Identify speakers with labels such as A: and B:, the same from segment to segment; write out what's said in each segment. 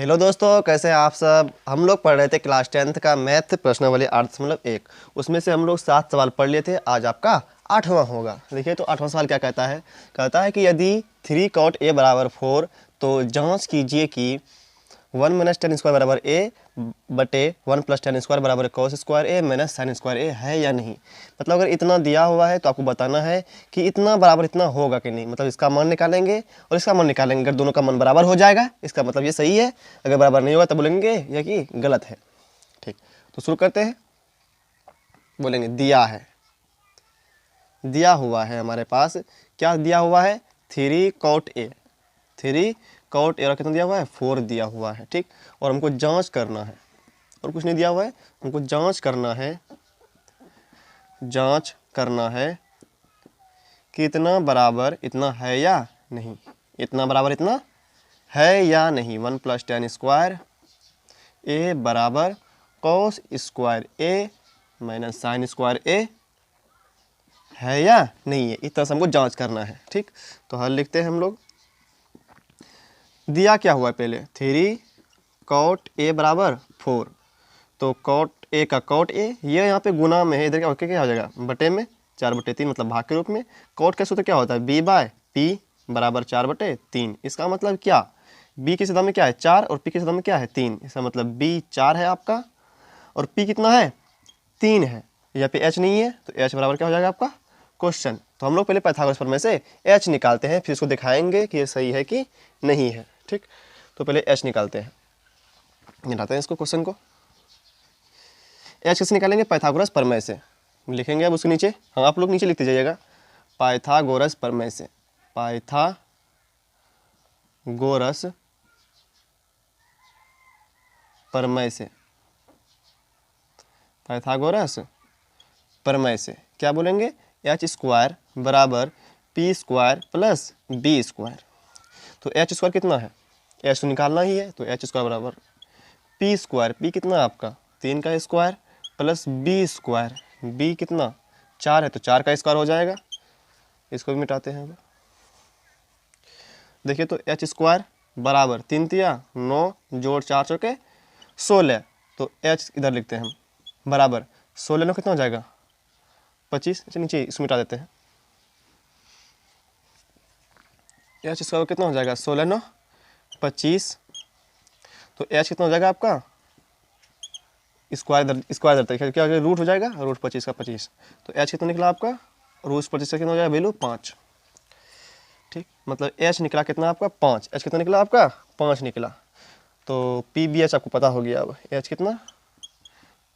A: Hello दोस्तों, कैसे हैं आप सब। हम लोग पढ़ रहे थे क्लास 10th का मैथ प्रश्नावली 8.1। उसमें से हम लोग 7 सवाल पढ़ लिए थे। आज आपका 8वां होगा। देखिए तो 8वां सवाल क्या कहता है कि यदि 3 cot a बराबर 4 तो जांच कीजिए कि 1 माइनस टेन स्क्वायर बराबर ए बटे 1 प्लस टेन स्क्वायर बराबर कॉस स्क्वायर ए माइनस साइन स्क्वायर ए है या नहीं। मतलब अगर इतना दिया हुआ है तो आपको बताना है कि इतना बराबर इतना होगा कि नहीं। मतलब इसका मान निकालेंगे और इसका मान निकालेंगे। अगर दोनों का मान बराबर हो जाएगा इसका मतलब ये सही है, अगर बराबर नहीं होगा तो बोलेंगे ये कि गलत है। ठीक, तो शुरू करते हैं। बोलेंगे दिया है, दिया हुआ है हमारे पास। क्या दिया हुआ है? 3 cot ए, 3 cot ए और कितना दिया हुआ है? 4 दिया हुआ है। ठीक, और हमको जांच करना है, और कुछ नहीं दिया हुआ है। हमको जांच करना है, जांच करना है कि इतना बराबर इतना है या नहीं। इतना बराबर इतना है या नहीं। 1 प्लस टेन स्क्वायर ए बराबर कॉस स्क्वायर ए माइनस साइन स्क्वायर ए है या नहीं है। इस तरह से हमको जांच करना है। ठीक, तो हल लिखते हैं हम लोग। दिया क्या हुआ है पहले? 3 cot ए बराबर 4, तो cot ए का cot ए ये यहाँ पे गुना में है, इधर क्या हो जाएगा? बटे में, 4/3 मतलब भाग के रूप में। cot का सूत्र क्या होता है? b बाय p बराबर 4/3। इसका मतलब क्या? b की सतह में क्या है? 4 और p की सतह में क्या है? 3। इसका मतलब b 4 है आपका और p कितना है? 3 है। यहाँ पे h नहीं है तो h बराबर क्या हो जाएगा आपका? क्वेश्चन। तो हम लोग पहले पाइथागोरस प्रमेय से h निकालते हैं, फिर इसको दिखाएंगे कि ये सही है कि नहीं है। ठीक, तो पहले h निकालते हैं। निकालते हैं इसको, क्वेश्चन को। h कैसे निकालेंगे? पाइथागोरस प्रमेय से। लिखेंगे अब उसके नीचे, हाँ आप लोग नीचे लिखते जाइएगा। पाइथागोरस प्रमेय से, पाइथागोरस प्रमेय से, पाइथागोरस प्रमेय से क्या बोलेंगे? एच स्क्वायर बराबर P square plus B square. तो एच स्क्वायर कितना है? एच तो निकालना ही है, तो एच स्क्वायर बराबर पी स्क्वायर, पी कितना आपका? 3 का square plus B square, B कितना? 4 है तो 4 का स्क्वायर हो जाएगा। इसको भी मिटाते हैं। देखिए तो एच स्क्वायर बराबर 3 तिया 9 जोड़ 4 चौके 16, तो एच इधर लिखते हैं हम बराबर 16 9 कितना हो जाएगा? 25। अच्छा नीचे इसमें मिटा देते हैं। एच स्क्वायर कितना हो जाएगा? 16 9 25, तो एच कितना हो जाएगा आपका? स्क्वायर दर क्या हो जाएगा? रूट हो जाएगा, रूट 25 का 25। तो एच कितना निकला आपका? रूट 25 का कितना हो जाएगा? वैल्यू 5। ठीक, मतलब एच निकला कितना आपका? 5। एच कितना निकला आपका? 5 निकला। तो पी बी एच आपको पता हो गया। अब एच कितना?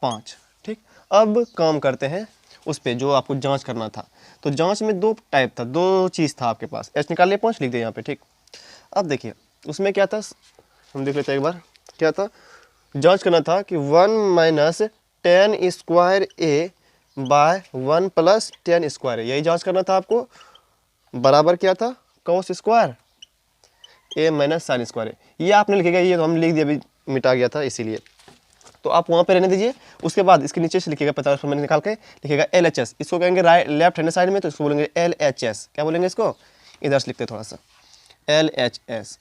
A: 5। ठीक, अब काम करते हैं उस पर जो आपको जांच करना था। तो जांच में 2 टाइप था, 2 चीज़ था आपके पास। एच निकाल लिया, 5 लिख दिया यहाँ पे। ठीक, अब देखिए उसमें क्या था, हम देख लेते हैं एक बार। क्या था? जांच करना था कि 1 माइनस टेन स्क्वायर ए बाय 1 प्लस टेन स्क्वायर ए, यही जांच करना था आपको। बराबर क्या था? कॉस स्क्वायर ए माइनस साइन स्क्वायर ए। ये आपने लिखेगा, ये तो हम लिख दिया, अभी मिटा गया था इसीलिए, तो आप वहाँ पे रहने दीजिए। उसके बाद इसके नीचे से लिखिएगा 50 फॉर्मूला निकाल के, लिखिएगा LHS। इसको कहेंगे राइट लेफ्ट हैंड साइड में, तो इसको बोलेंगे LHS। क्या बोलेंगे इसको? इधर से लिखते थोड़ा सा, LHS।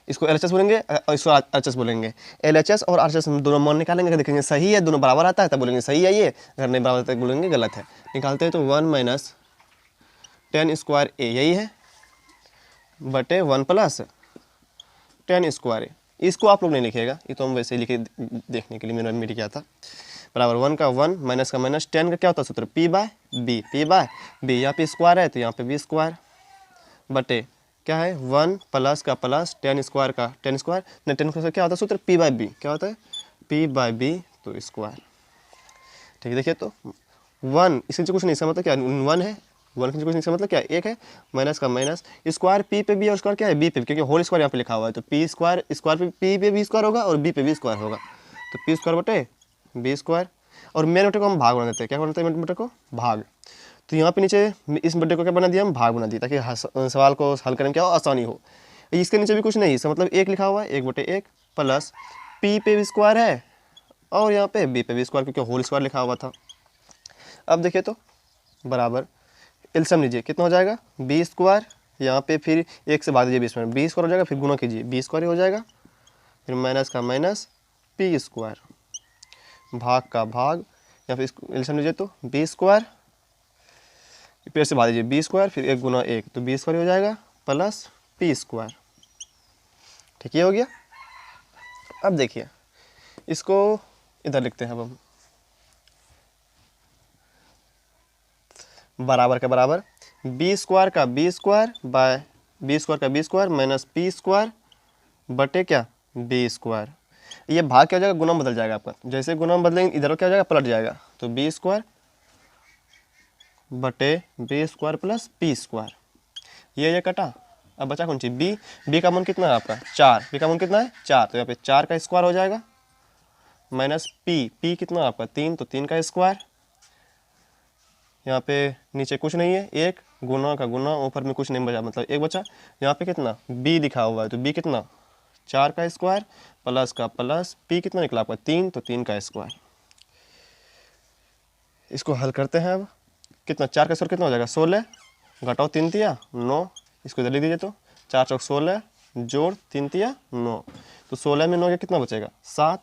A: इसको LHS बोलेंगे और इसको RHS बोलेंगे। LHS और RHS हम दोनों मान निकालेंगे, अगर देखेंगे सही है, दोनों बराबर आता है तब बोलेंगे सही है ये, अगर नहीं बराबर आता है बोलेंगे गलत है। निकालते हैं तो 1 माइनस टेन स्क्वायर ए यही है बटे 1 प्लस टेन स्क्वायर ए। इसको आप लोग नहीं लिखिएगा, ये तो हम वैसे ही लिखे देखने के लिए मैंने मिट गया था। बराबर 1 का 1 माइनस का माइनस, 10 का क्या होता है सूत्र? P by B, P by B. यहाँ पे स्क्वायर है तो यहाँ पे बी स्क्वायर बटे क्या है? 1 प्लस का प्लस टेन स्क्वायर का टेन स्क्वायर, नहीं 10 स्क्वायर क्या होता है सूत्र? P by B. क्या होता है? पी बाय बी तो स्क्वायर। ठीक है, देखिए तो 1 इसके कुछ नहीं, इसका मतलब क्या? 1 है, 1 के कुछ नहीं, इसका मतलब क्या? 1 है, माइनस का माइनस, स्क्वायर पी पे बी और स्क्वायर क्या है? बी पे, क्योंकि होल स्क्वायर यहाँ पे लिखा हुआ है, तो पी स्क्वायर, स्क्वायर पे पी पे बी स्क्वायर होगा और बी पे बी स्क्वायर होगा, तो पी स्क्वायर बटे बी स्क्वायर। और मेन बटे को हम भाग बना देते हैं। क्या बनाते हैं मेन बटे को? भाग। तो यहाँ पे नीचे इस बटे को क्या बना दिया हम? भाग बना दिया, ताकि सवाल को हल करने में क्या हो? आसानी हो। इसके नीचे भी कुछ नहीं, इसका मतलब 1 लिखा हुआ है, 1/1 प्लस पी पे भी स्क्वायर है और यहाँ पे बी पे भी स्क्वायर, क्योंकि होल स्क्वायर लिखा हुआ था। अब देखिए तो बराबर एलसीएम लीजिए, कितना हो जाएगा? बी स्क्वायर, यहाँ पे फिर 1 से भाग दीजिए 20 में, बी स्क्वायर हो जाएगा, फिर गुना कीजिए बी स्क्वायर हो जाएगा, फिर माइनस का माइनस पी स्क्वायर, भाग का भाग, या फिर इसको एलसीएम लीजिए तो बी स्क्वायर, फिर से भाग दीजिए बी स्क्वायर, फिर 1 गुना 1 तो बी स्क्वायर हो जाएगा प्लस पी स्क्वायर। ठीक, ये हो गया। अब देखिए इसको इधर लिखते हैं अब हम, बराबर के बराबर बी स्क्वायर का B square by B square का B square minus P square बटे क्या बी स्क्वायर। ये भाग क्या हो जाएगा, गुना बदल जाएगा आपका, जैसे गुना बदलेंगे इधर क्या हो जाएगा, पलट जाएगा, तो बी स्क्वायर बटे B square plus P square, ये कटा। अब बचा कौन चीज, बी, बी का मान कितना है आपका 4, बी का मान कितना है 4, तो यहाँ पे 4 का स्क्वायर हो जाएगा, माइनस पी, पी कितना आपका 3, तो 3 का स्क्वायर, यहाँ पे नीचे कुछ नहीं है, 1 गुना का गुना, ऊपर में कुछ नहीं बचा, मतलब 1 बचा। यहाँ पे कितना b लिखा हुआ है, तो b कितना 4 का स्क्वायर प्लस का प्लस, p कितना निकला आपका 3, तो 3 का स्क्वायर। इसको हल करते हैं। अब कितना 4 का स्क्वायर कितना हो जाएगा 16, घटाओ 3 तिया 9, इसको इधर लिख दीजिए, तो 4 चौक 16 जोड़ 3 तिया 9, तो 16 में 9 गया कितना बचेगा 7,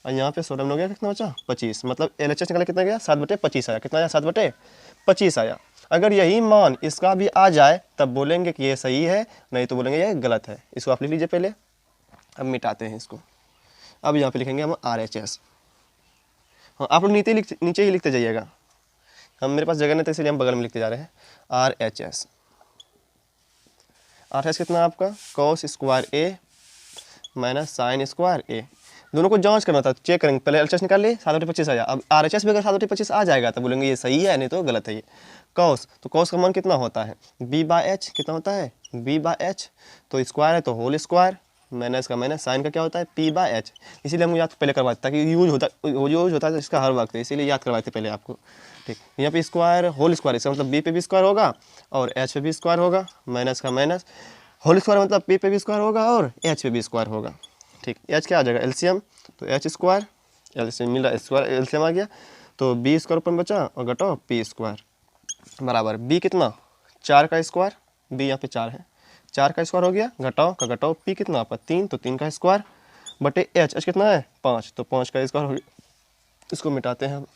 A: और यहाँ पे 16 में 9 गया कितना बचा 25, मतलब LHS निकाला कितना गया 7/25 आया, कितना आया 7/25 आया। अगर यही मान इसका भी आ जाए तब बोलेंगे कि ये सही है, नहीं तो बोलेंगे ये गलत है। इसको आप लिख लीजिए पहले, अब मिटाते हैं इसको। अब यहाँ पे लिखेंगे हम RHS। हाँ, आप लोग नीचे ही लिखते जाइएगा, हम मेरे पास जगह नहीं तो इसलिए हम बगल में लिखते जा रहे हैं। RHS, RHS कितना आपका cos square A minus sine square A। दोनों को जांच करना था, चेक करेंगे, पहले LHS निकाल लिए 7/25 आया, अब RHS भी अगर 7/25 आ जाएगा तो बोलेंगे ये सही है, नहीं तो गलत है ये। cos, तो cos का मान कितना होता है b/h, कितना होता है b/h, तो स्क्वायर है तो होल स्क्वायर, माइनस का माइनस, साइन का क्या होता है p/h। इसीलिए हम याद पहले करवाते ताकि यूज होता है इसका हर वक्त, इसीलिए याद करवाते पहले आपको। ठीक, यहाँ पे स्क्वायर होल स्क्वायर, इसका मतलब b पे भी स्क्वायर होगा और h पे भी स्क्वायर होगा, माइनस का माइनस, होल स्क्वायर मतलब p पे भी स्क्वायर होगा और h पे भी स्क्वायर होगा। ठीक, h क्या आ जाएगा एलसीएम, तो h स्क्वायर, एलसीएम मिला स्क्वायर, एलसीएम आ गया, तो b स्क्वायर ऊपर बचा और घटाओ p स्क्वायर बराबर b कितना 4 का स्क्वायर, b यहाँ पे 4 है, 4 का स्क्वायर हो गया, घटाओ का घटाओ, p कितना आपका 3, तो 3 का स्क्वायर बटे h कितना है 5, तो 5 का स्क्वायर हो गया। इसको मिटाते हैं हम।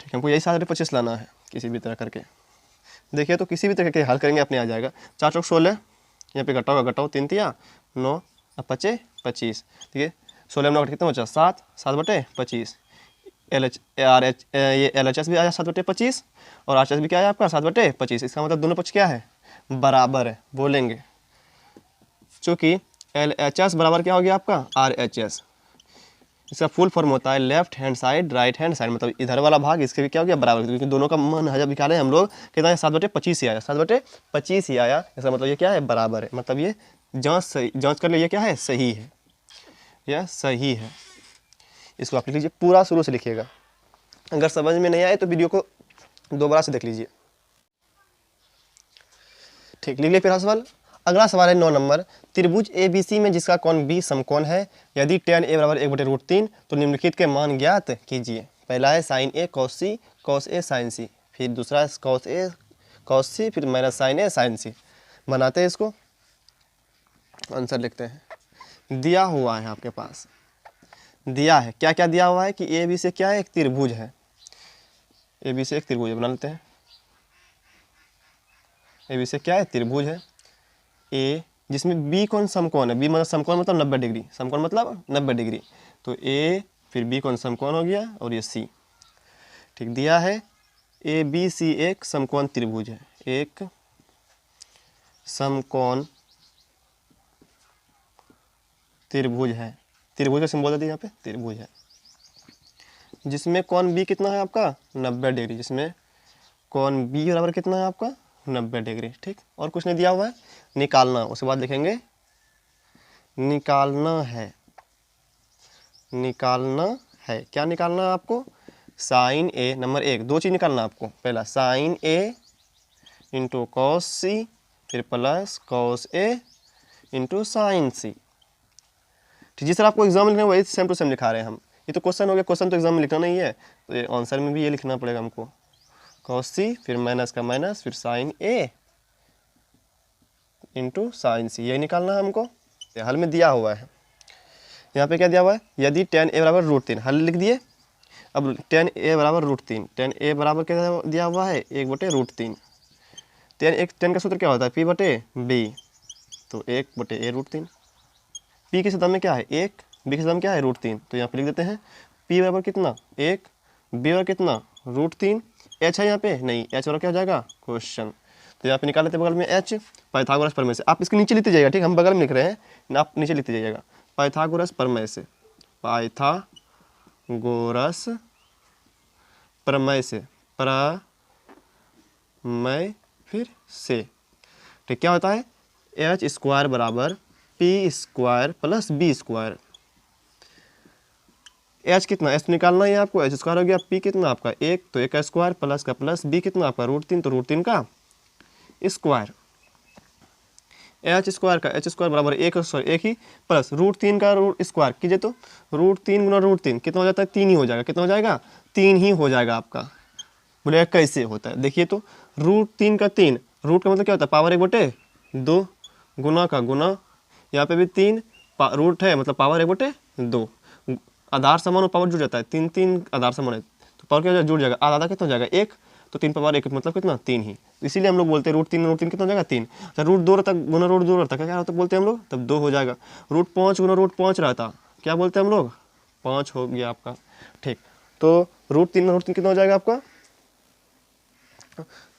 A: ठीक है, हमको यही 7/25 लाना है किसी भी तरह करके। देखिए तो किसी भी तरह के हल करेंगे अपने आ जाएगा। 4 चौक 16, यहाँ पे घटाओ 3 तिया 9, अब 5 25, ठीक है 16 में 9 कितना बचा 7, 7/25। ये LHS भी आया 7/25 और RHS भी क्या है आपका 7/25। इसका मतलब दोनों पक्ष क्या है बराबर है, बोलेंगे चूँकि LHS बराबर क्या हो गया आपका RHS। इसका फुल फॉर्म होता है left hand side right hand side, मतलब इधर वाला भाग इसके भी क्या हो गया बराबर, क्योंकि दोनों का मान जब निकाले हम लोग कितना है 7/25 ही आया, 7/25 ही आया। इसका मतलब ये क्या है बराबर है, मतलब ये जांच कर ले, ये क्या है सही है, यह सही है। इसको आप लिख लीजिए, पूरा शुरू से लिखिएगा, अगर समझ में नहीं आए तो वीडियो को दोबारा से देख लीजिए। ठीक, लिख लिया फिर सवाल। अगला सवाल है 9 नंबर, त्रिभुज ABC में जिसका कोण B समकोण है, यदि tan A बराबर 1/√3 तो निम्नलिखित के मान ज्ञात कीजिए। पहला है sin A cos C, cos A sin C, फिर दूसरा है cos A cos C, फिर minus sin A sin C। बनाते हैं इसको, आंसर लिखते हैं। दिया हुआ है आपके पास, दिया है क्या क्या दिया हुआ है कि AB से क्या है एक त्रिभुज है, AB से एक त्रिभुज है, बना लेते हैं। AB से क्या है त्रिभुज है A, जिसमें B कौन समकोण है, B मतलब समकोण मतलब 90 डिग्री, समकोण मतलब 90 डिग्री, तो A फिर B कौन समकोण हो गया और ये C। ठीक, दिया है ABC एक समकोण त्रिभुज है, एक समकोण त्रिभुज है, त्रिभुज का सिंबल दिया यहाँ पे त्रिभुज है, जिसमें कोण B कितना है आपका 90 डिग्री, जिसमें कोण B बराबर कितना है आपका 90 डिग्री। ठीक, और कुछ नहीं दिया हुआ है, निकालना, उसके बाद लिखेंगे निकालना है, निकालना है, क्या निकालना है आपको साइन A, नंबर 1 दो चीज़ निकालना आपको, पहला sine A into cos C, फिर plus cos A into sine C। ठीक, जिस तरह आपको एग्जाम में लिखना है वही सेम टू सेम लिखा रहे हैं हम, ये तो क्वेश्चन हो गया, क्वेश्चन तो एग्जाम में लिखना नहीं है, तो ये आंसर में भी ये लिखना पड़ेगा हमको, कॉस सी, फिर माइनस का माइनस, फिर साइन ए इंटू साइन सी, यही निकालना है हमको। हल में दिया हुआ है, यहाँ पे क्या दिया हुआ है, यदि tan a बराबर √3, हल लिख दिए। अब tan a बराबर √3, tan a बराबर क्या दिया हुआ है, 1/√3। tan का सूत्र क्या होता है, p/b, तो 1/√3। p के सदम में क्या है 1, b के सदम क्या है √3, तो यहाँ पे लिख देते हैं p बराबर कितना 1, b बराबर कितना √3, h है यहाँ पे नहीं, h बराबर क्या हो जाएगा क्वेश्चन, तो यहाँ पे निकाल लेते हैं बगल में h, पाइथागोरस प्रमेय से। आप इसके नीचे लिखते जाइएगा, ठीक, हम बगल में लिख रहे हैं, आप नीचे लिखते जाइएगा, पाइथागोरस प्रमेय से, पाइथागोरस प्रमेय से, प्रमेय फिर से, ठीक, क्या होता है h² बराबर p² प्लस b²। h कितना, h तो निकालना है आपको, h² हो गया, p कितना आपका 1, तो 1 का स्क्वायर प्लस का प्लस, b कितना आपका √3, तो √3 का स्क्वायर, h² बराबर 1 ही प्लस √3 का स्क्वायर कीजिए तो √3 गुना √3 कितना हो जाता है 3 ही हो जाएगा, कितना हो जाएगा 3 ही हो जाएगा आपका। बोलेगा कैसे होता है, देखिए तो √3 का 3, रूट का मतलब क्या होता है पावर 1/2, गुना का गुना, यहाँ पे भी 3 रूट है मतलब पावर 1/2, आधार समान और पावर जुड़ जाता है, 3 आधार समान है तो पावर क्या हो जाएगा जुड़ जाएगा, आधा कितना हो जाएगा 1, तो 3 पावर 1 मतलब कितना 3 ही, तो इसीलिए हम लोग बोलते हैं √3 कितना हो जाएगा 3। अच्छा √2 रहता गुना √2 रहता क्या होता बोलते हैं हम लोग, तब 2 हो जाएगा। √5 गुना √5 रहता क्या बोलते हैं हम लोग 5 हो गया आपका, ठीक, तो √3 कितना हो जाएगा आपका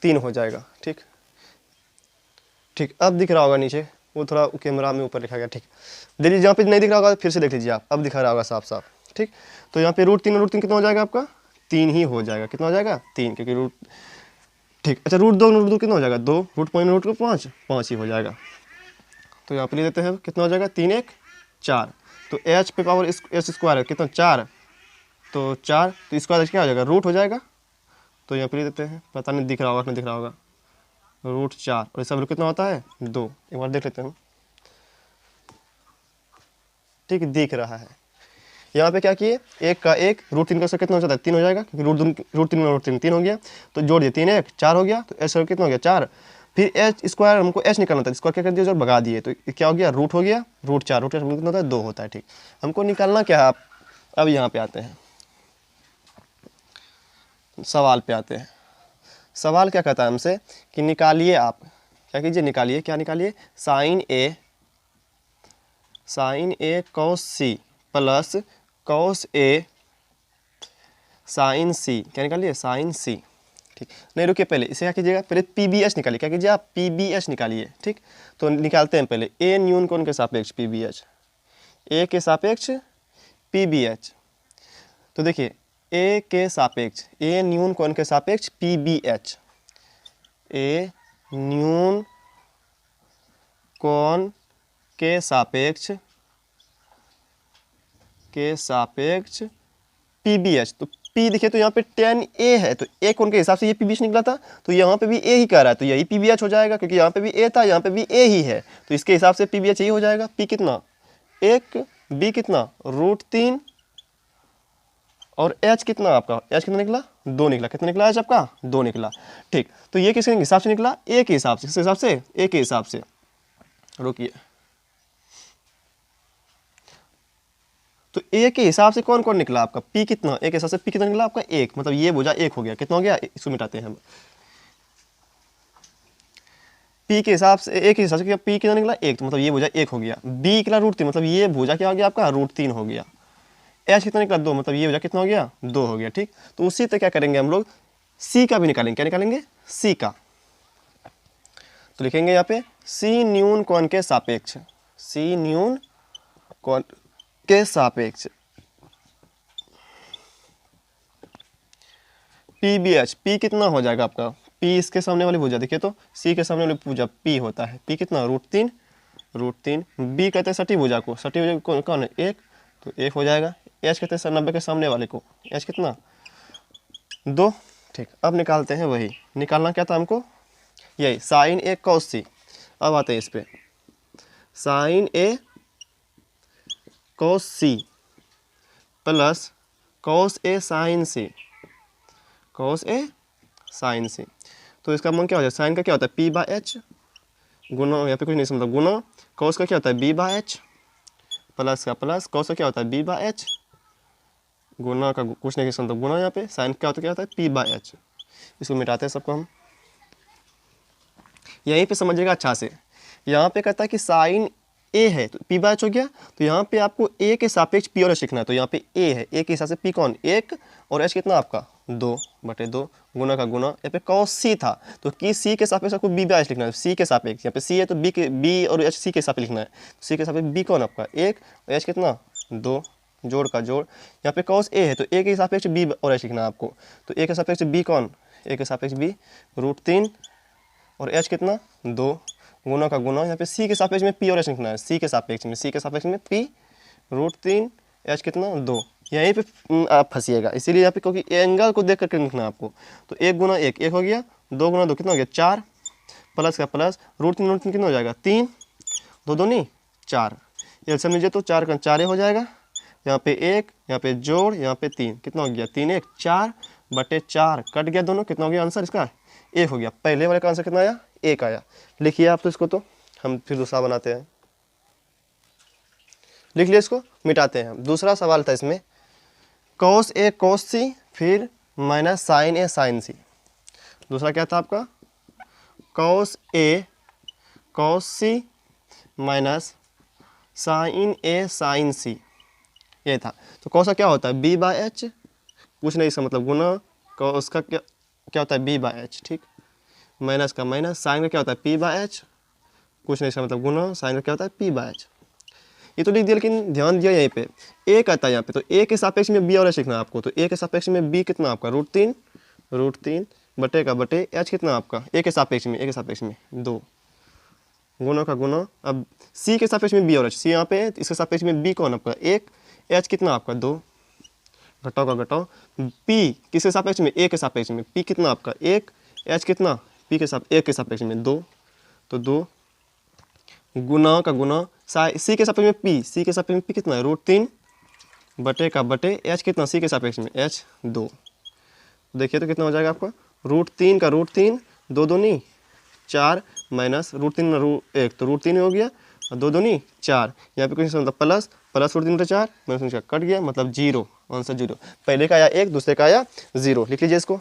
A: 3 हो जाएगा, ठीक ठीक। अब दिख रहा होगा नीचे, वो थोड़ा कैमरा में ऊपर लिखा गया, ठीक, देखिए जहाँ पे नहीं दिख रहा होगा फिर से देख लीजिए आप, अब दिखा रहा होगा साफ साफ, ठीक, तो यहाँ पे √3 कितना हो जाएगा आपका 3 ही हो जाएगा, कितना हो जाएगा 3, क्योंकि रूट, ठीक। अच्छा √2 कितना हो जाएगा 2, √5 5 ही हो जाएगा, तो यहाँ पे लिख देते हैं कितना हो जाएगा 3 1 4, तो h पे पावर h² है कितना 4, तो 4, तो स्क्वायर क्या हो जाएगा रूट हो जाएगा, तो यहाँ पे लिख देते हैं, पता नहीं दिख रहा होगा नहीं दिख रहा होगा, √4 और इसका वैल्यू कितना होता है 2, एक बार देख लेते हैं, ठीक दिख रहा है। यहाँ पे क्या किए 1 का 1, √3 का कितना हो जाता है 3 हो जाएगा, क्योंकि √3 3 हो गया, तो जोड़ दिए 3 1 4 हो गया, तो एच कितना हो गया 4, फिर h² हमको h निकालना था, स्क्वायर क्या कर दिया जो भगा दिए, तो क्या हो गया रूट हो गया, √4 कितना होता है 2 होता है, ठीक, हमको निकालना क्या है आप, अब यहाँ पे आते हैं सवाल पे आते हैं। सवाल क्या कहता है हमसे कि निकालिए, आप क्या कीजिए निकालिए, क्या निकालिए sign A cos C plus cos A sign सी, क्या निकालिए साइन सी, ठीक, नहीं रुकिए पहले इसे क्या कीजिएगा, पहले PBH निकालिए, क्या कीजिए आप PBH निकालिए, ठीक, तो निकालते हैं पहले ए न्यून कौन के सापेक्ष PBH, ए के सापेक्ष PBH, तो देखिए ए के सापेक्ष ए न्यून कौन के सापेक्ष PBH, ए न्यून कौन के सापेक्ष PBH, तो P देखिए तो यहाँ पे tan A है, तो A कौन के हिसाब से ये PBH निकला था, तो यहाँ पे भी A ही कह रहा है, तो यही PBH हो जाएगा, क्योंकि यहाँ पे भी A था यहाँ पे भी A ही है, तो इसके हिसाब से PBH यही हो जाएगा। P कितना 1, B कितना √3 और H कितना आपका, H कितना निकला 2 निकला, कितना निकला H आपका 2 निकला, ठीक, तो ये किसके हिसाब से निकला A के हिसाब से, किसके हिसाब से A के हिसाब से, रुकिए, तो ए के हिसाब से कौन कौन निकला आपका P कितना, ए के हिसाब से P कितना निकला आपका 1, मतलब ये भुजा 1 हो गया, कितना हो गया इसको मिटाते हैं हम, P के हिसाब से ए के हिसाब से P कितना निकला 1, तो मतलब ये भुजा 1 हो गया, B निकला √3 मतलब ये भुजा क्या हो गया आपका √3 हो गया, H कितना निकला 2 मतलब ये भुजा कितना हो गया 2 हो गया, ठीक, तो उसी तरह क्या करेंगे हम लोग C का भी निकालेंगे, क्या निकालेंगे C का, तो लिखेंगे यहाँ पे C न्यून कौन के सापेक्ष, C न्यून कौन के सापेक्ष PBH, P कितना हो जाएगा आपका P इसके सामने वाली भुजा, देखिए तो C के सामने वाली भुजा P होता है, P कितना √3, B कहते हैं सटी भुजा को, सटी भुजा कौन है 1, तो 1 हो जाएगा, H कहते हैं 90 के सामने वाले को, H कितना 2, ठीक, अब निकालते हैं वही, निकालना क्या था हमको यही साइन A cos C, अब आते हैं इस पे sine A cos C plus cos A sin C, cos A sine C. तो इसका मान क्या हो जाएगा, साइन का क्या होता है पी बाई एच गुना, यहाँ पे कुछ नहीं समझा, गुना कॉस का क्या होता है बी बाई एच प्लस का प्लस कॉस का क्या होता है बी बाई एच गुना का कुछ नहीं समझा गुना, यहाँ पे साइन क्या होता है पी बाई एच। इसको मिटाते हैं सबको हम, यहीं पे समझिएगा अच्छा से। यहाँ पे कहता है कि साइन ए है तो पी बाई एच हो गया, तो यहाँ पे आपको ए के सापेक्ष पी और एच लिखना है। तो यहाँ पे ए है, ए के हिसाब से पी कौन 1 और एच कितना आपका 2/2 गुना का गुना, यहाँ पे कॉस सी था तो कि सी के सापेक्ष आपको बी बाई एच लिखना है, सी के सापेक्ष। यहाँ पे सी है तो बी और एच सी के सापेक्ष लिखना है। सी के सापेक्ष बी कौन आपका 1 और एच कितना 2 जोड़ का जोड़। यहाँ पे कॉस ए है तो ए के सापेक्ष बी और एच लिखना है आपको। तो ए के सापेक्ष बी कौन, ए के सापेक्ष बी √3 और एच कितना 2 गुना का गुना। यहाँ पे सी के सापेक्ष में पी और एच लिखना है, सी के सापेक्ष में पी √3 एच कितना 2। यहीं पे आप फंसिएगा, इसीलिए यहाँ पे क्योंकि एंगल को देख करके लिखना है आपको। तो 1 गुना 1 1 हो गया, 2 गुना 2 कितना हो गया 4 प्लस का प्लस √3 कितना हो जाएगा 3 2 दूनी 4। एलसीएम लीजिए तो 4 का 4 हो जाएगा, यहाँ पे 1 यहाँ पे जोड़ यहाँ पे 3 कितना हो गया 3 1 4/4 कट गया दोनों, कितना हो गया आंसर इसका 1 हो गया। पहले वाले का आंसर कितना आया 1 आया। लिखिए आप तो इसको, तो हम फिर दूसरा बनाते हैं। लिख लिया, इसको मिटाते हैं हम। दूसरा सवाल था इसमें कॉस ए कॉस सी फिर माइनस साइन ए साइन सी। दूसरा क्या था आपका cos A cos C minus sign A sign सी, ये था। तो कॉस का क्या होता है बी बाई एच, कुछ नहीं इसका मतलब गुना, कॉस का क्या होता है बी बाई एच, ठीक, माइनस का माइनस, साइन का क्या होता है पी बाई एच, कुछ नहीं इसका मतलब गुना, साइन का क्या होता है पी बाई एच। ये तो लिख दिया, लेकिन ध्यान दिया यहीं पे ए कहता है यहाँ पे, तो ए के सापेक्ष में बी और एच लिखना है आपको। तो ए के सापेक्ष में बी कितना आपका √3 बटे का बटे एच कितना आपका ए के सापेक्ष में 2 गुना का गुना। अब सी के सापेक्ष में बी और एच, सी यहाँ पे इसके सापेक्ष में बी कौन आपका 1 एच कितना आपका 2 घटाओ का घटाओ, पी किसके सापेक्ष में ए के सापेक्ष में, पी कितना आपका 1 एच कितना पी के साथ ए के सापेक्ष में 2, तो 2 गुना का गुना सी के सापेक्ष में पी, सी के सापेक्ष में पी कितना है √3 बटे का बटे एच कितना सी के सापेक्ष में एच 2। देखिए तो कितना हो जाएगा आपका √3 का √3 2 दूनी 4 माइनस √3 1 तो √3 हो गया, 2 दूनी 4, यहाँ पे कुछ मतलब प्लस √3 4 माइनस कट गया, मतलब 0, आंसर 0। पहले का आया 1 दूसरे का आया 0। लिख लीजिए इसको।